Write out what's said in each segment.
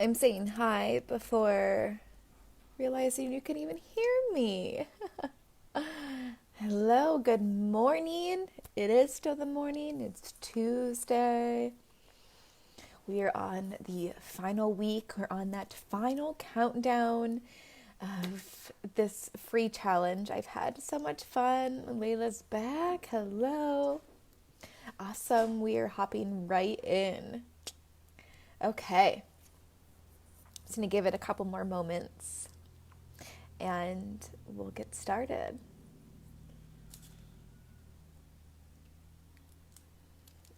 I'm saying hi before realizing you can even hear me. Hello, good morning. It is still the morning. It's Tuesday. We are on the final week. We're on that final countdown of this free challenge. I've had so much fun. Layla's back. Hello. Awesome. We are hopping right in. Okay. Just going to give it a couple more moments and we'll get started.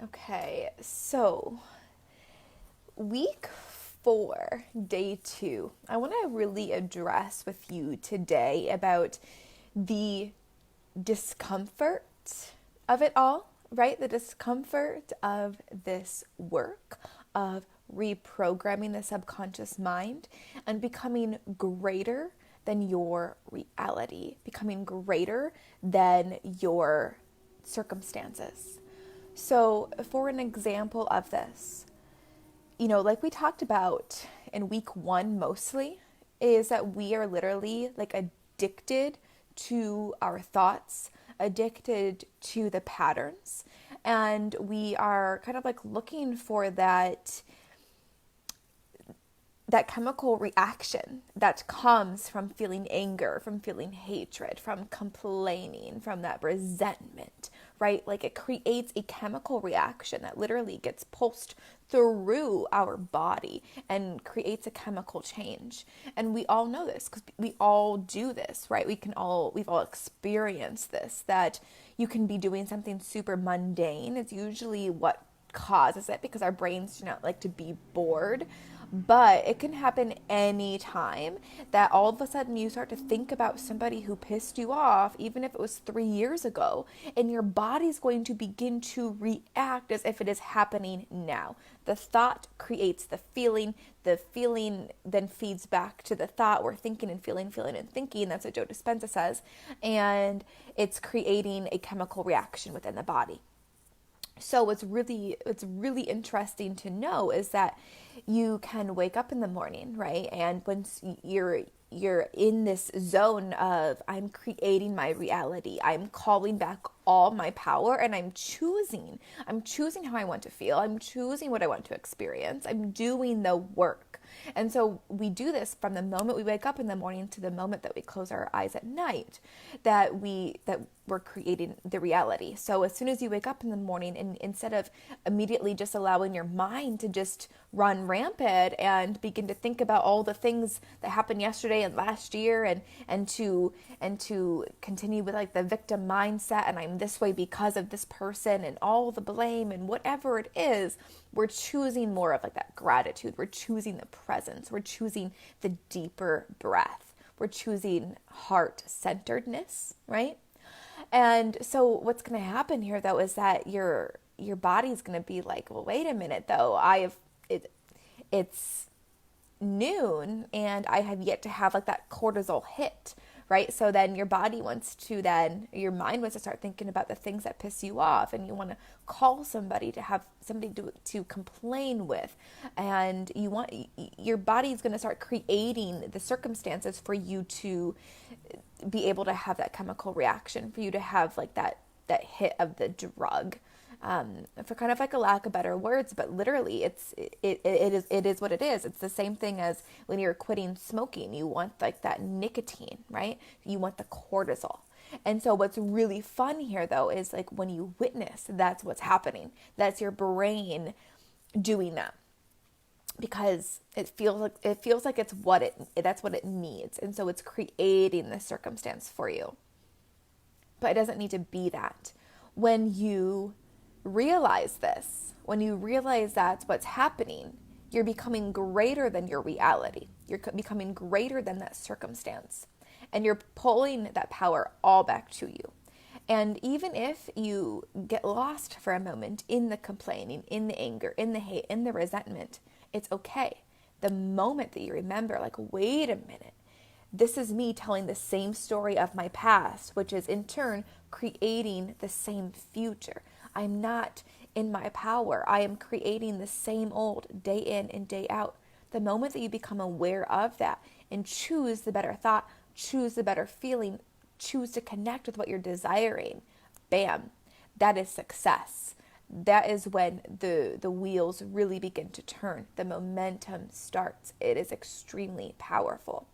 Okay, so week 4, day 2, I want to really address with you today about the discomfort of it all, right? The discomfort of this work, of reprogramming the subconscious mind and becoming greater than your reality, becoming greater than your circumstances. So, for an example of this, like we talked about in week 1 mostly, is that we are literally like addicted to our thoughts, addicted to the patterns, and we are kind of like looking for that chemical reaction that comes from feeling anger, from feeling hatred, from complaining, from that resentment, right? Like it creates a chemical reaction that literally gets pulsed through our body and creates a chemical change. And we all know this because we all do this, right? We've all experienced this, that you can be doing something super mundane. It's usually what causes it because our brains do not like to be bored. But it can happen anytime that all of a sudden you start to think about somebody who pissed you off, even if it was 3 years ago, and your body's going to begin to react as if it is happening now. The thought creates the feeling then feeds back to the thought. We're thinking and feeling and thinking. That's what Joe Dispenza says. And it's creating a chemical reaction within the body. So what's really interesting to know is that you can wake up in the morning, right? And once you're in this zone of I'm creating my reality, I'm calling back all my power, and I'm choosing how I want to feel, I'm choosing what I want to experience, I'm doing the work. And so we do this from the moment we wake up in the morning to the moment that we close our eyes at night, that we're creating the reality. So as soon as you wake up in the morning, and instead of immediately just allowing your mind to just run rampant and begin to think about all the things that happened yesterday and last year, and to continue with like the victim mindset, and I'm this way because of this person and all the blame and whatever it is, we're choosing more of like that gratitude. We're choosing the presence. We're choosing the deeper breath. We're choosing heart-centeredness, right? And so what's going to happen here though is that your body's going to be like, well, wait a minute though. It's noon and I have yet to have like that cortisol hit, right? So then your mind wants to start thinking about the things that piss you off, and you want to call somebody, to have somebody to complain with, and your body's going to start creating the circumstances for you to be able to have that chemical reaction, for you to have like that hit of the drug, for kind of like a lack of better words, but literally it is what it is. It's the same thing as when you're quitting smoking. You want like that nicotine, right? You want the cortisol. And so what's really fun here though is like when you witness that's what's happening. That's your brain doing that, because it feels like that's what it needs. And so it's creating the circumstance for you. But it doesn't need to be that. When you realize this, when you realize that's what's happening, you're becoming greater than your reality. You're becoming greater than that circumstance. And you're pulling that power all back to you. And even if you get lost for a moment in the complaining, in the anger, in the hate, in the resentment, it's okay. The moment that you remember, like, wait a minute, this is me telling the same story of my past, which is in turn creating the same future. I'm not in my power. I am creating the same old day in and day out. The moment that you become aware of that and choose the better thought, choose the better feeling, choose to connect with what you're desiring, bam, that is success. That is when the wheels really begin to turn. The momentum starts. It is extremely powerful.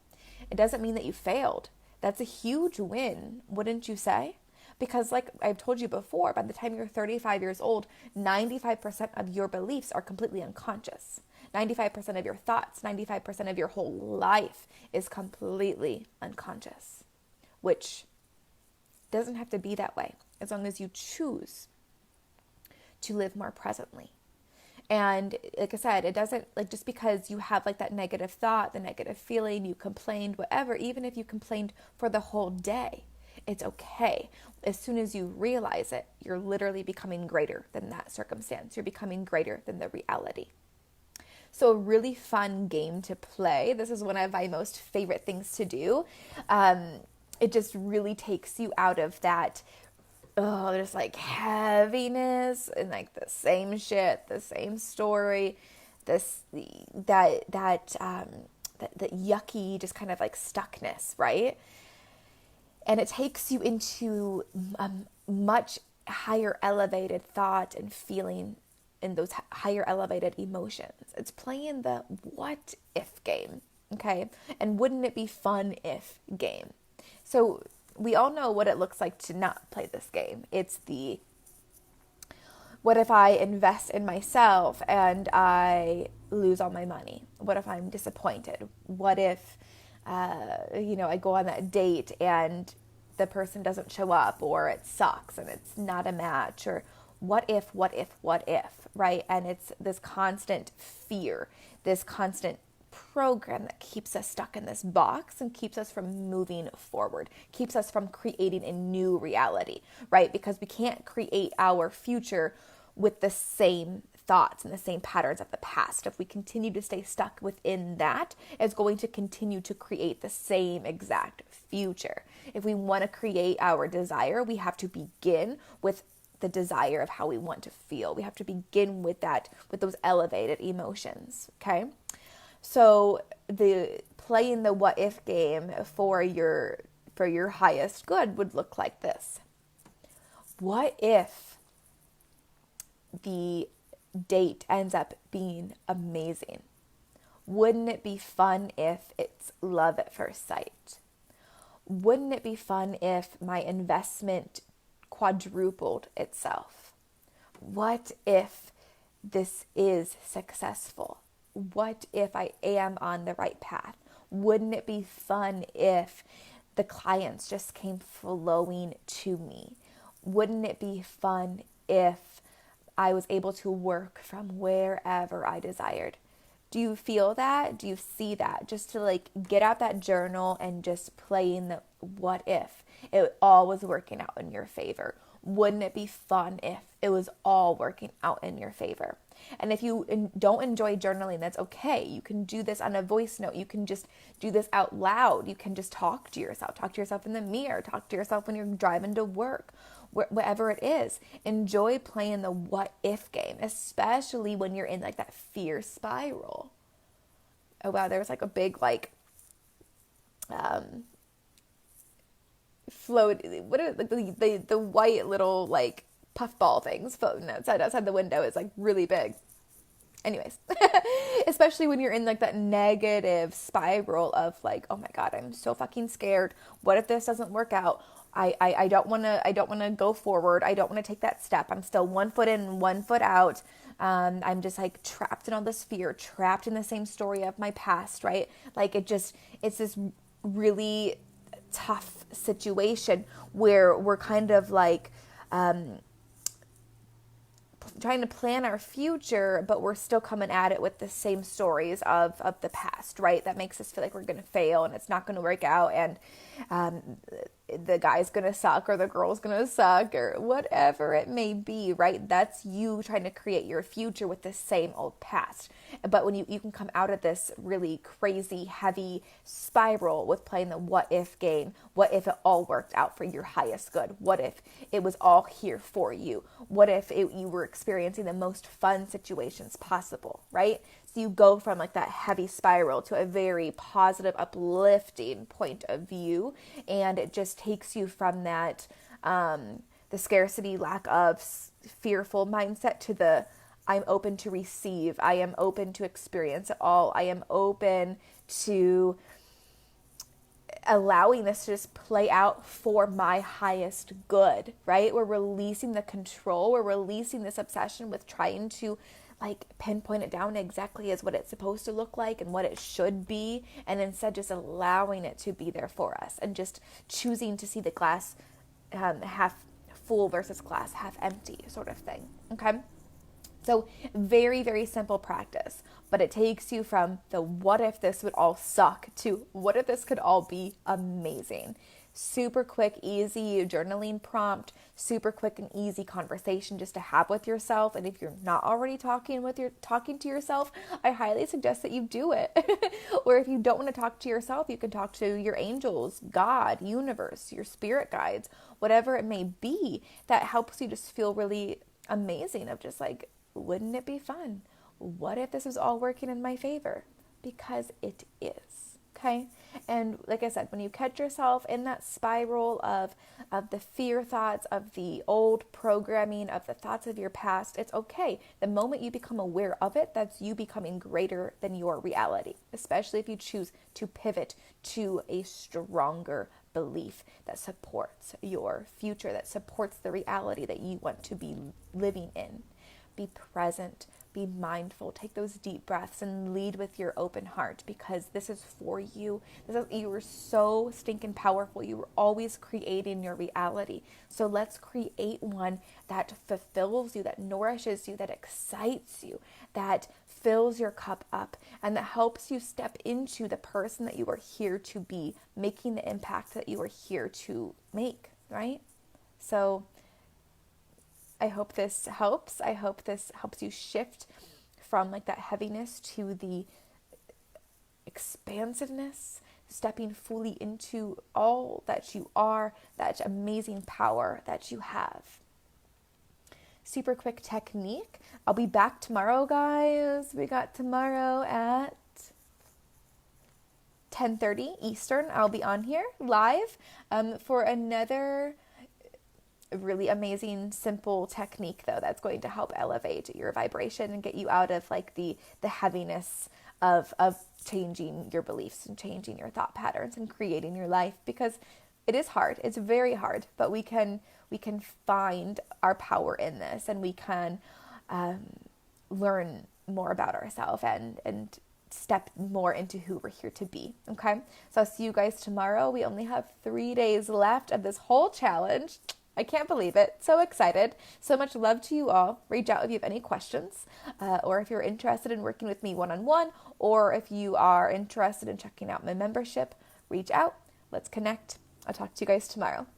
It doesn't mean that you failed. That's a huge win, wouldn't you say? Because like I've told you before, by the time you're 35 years old, 95% of your beliefs are completely unconscious. 95% of your thoughts, 95% of your whole life is completely unconscious, which doesn't have to be that way as long as you choose to live more presently. And like I said, it doesn't, like, just because you have like that negative thought, the negative feeling, you complained, whatever, even if you complained for the whole day, it's okay. As soon as you realize it, you're literally becoming greater than that circumstance. You're becoming greater than the reality. So a really fun game to play. This is one of my most favorite things to do. It just really takes you out of that, there's like heaviness and like the same shit, the same story, that yucky, just kind of like stuckness, right? And it takes you into a much higher elevated thought and feeling, and those higher elevated emotions. It's playing the what if game, okay? And wouldn't it be fun if game. So we all know what it looks like to not play this game. It's the, what if I invest in myself and I lose all my money? What if I'm disappointed? What if, I go on that date and the person doesn't show up, or it sucks and it's not a match? Or what if, right? And it's this constant fear, this constant program that keeps us stuck in this box and keeps us from moving forward, keeps us from creating a new reality, right? Because we can't create our future with the same thoughts and the same patterns of the past. If we continue to stay stuck within that, it's going to continue to create the same exact future. If we want to create our desire, we have to begin with the desire of how we want to feel. We have to begin with that, with those elevated emotions, okay? So the playing the what if game for your highest good would look like this. What if the date ends up being amazing? Wouldn't it be fun if it's love at first sight? Wouldn't it be fun if my investment quadrupled itself? What if this is successful? What if I am on the right path? Wouldn't it be fun if the clients just came flowing to me? Wouldn't it be fun if I was able to work from wherever I desired? Do you feel that? Do you see that? Just to like get out that journal and just play in the what if it all was working out in your favor? Wouldn't it be fun if it was all working out in your favor? And if you don't enjoy journaling, that's okay. You can do this on a voice note. You can just do this out loud. You can just talk to yourself in the mirror, talk to yourself when you're driving to work, whatever it is. Enjoy playing the what if game, especially when you're in like that fear spiral. Oh wow, there was like a big like float, what are the white little like puffball things floating outside the window is like really big. Anyways, especially when you're in like that negative spiral of like, oh my God, I'm so fucking scared. What if this doesn't work out? I don't want to go forward. I don't want to take that step. I'm still 1 foot in, 1 foot out. I'm just like trapped in all this fear, trapped in the same story of my past, right? Like it's this really tough situation where we're kind of like, trying to plan our future, but we're still coming at it with the same stories of the past, right? That makes us feel like we're going to fail and it's not going to work out, and the guy's going to suck or the girl's going to suck or whatever it may be, right? That's you trying to create your future with the same old past. But when you can come out of this really crazy, heavy spiral with playing the what if game. What if it all worked out for your highest good? What if it was all here for you? What if you were experiencing the most fun situations possible, right? So you go from like that heavy spiral to a very positive, uplifting point of view, and it just takes you from that the scarcity, lack of, fearful mindset to the I'm open to receive, I am open to experience it all, I am open to allowing this to just play out for my highest good, right? We're releasing the control, we're releasing this obsession with trying to like pinpoint it down exactly as what it's supposed to look like and what it should be, and instead just allowing it to be there for us and just choosing to see the glass half full versus glass half empty sort of thing. Okay, so very, very simple practice, but it takes you from the what if this would all suck to what if this could all be amazing. Super quick, easy journaling prompt, super quick and easy conversation just to have with yourself. And if you're not already talking to yourself, I highly suggest that you do it. Or if you don't want to talk to yourself, you can talk to your angels, God, universe, your spirit guides, whatever it may be that helps you just feel really amazing of just like, wouldn't it be fun? What if this was all working in my favor? Because it is, okay? And like I said, when you catch yourself in that spiral of the fear thoughts, of the old programming, of the thoughts of your past, it's okay. The moment you become aware of it, that's you becoming greater than your reality, especially if you choose to pivot to a stronger belief that supports your future, that supports the reality that you want to be living in. Be present, be mindful, take those deep breaths and lead with your open heart, because this is for you. You are so stinking powerful. You are always creating your reality. So let's create one that fulfills you, that nourishes you, that excites you, that fills your cup up, and that helps you step into the person that you are here to be, making the impact that you are here to make, right? So I hope this helps. I hope this helps you shift from like that heaviness to the expansiveness, stepping fully into all that you are, that amazing power that you have. Super quick technique. I'll be back tomorrow, guys. We got tomorrow at 10:30 Eastern. I'll be on here live for another really amazing, simple technique, though, that's going to help elevate your vibration and get you out of like the heaviness of changing your beliefs and changing your thought patterns and creating your life, because it is hard. It's very hard, but we can find our power in this, and we can learn more about ourselves and step more into who we're here to be. Okay, so I'll see you guys tomorrow. We only have 3 days left of this whole challenge. I can't believe it. So excited. So much love to you all. Reach out if you have any questions, or if you're interested in working with me one-on-one, or if you are interested in checking out my membership, reach out. Let's connect. I'll talk to you guys tomorrow.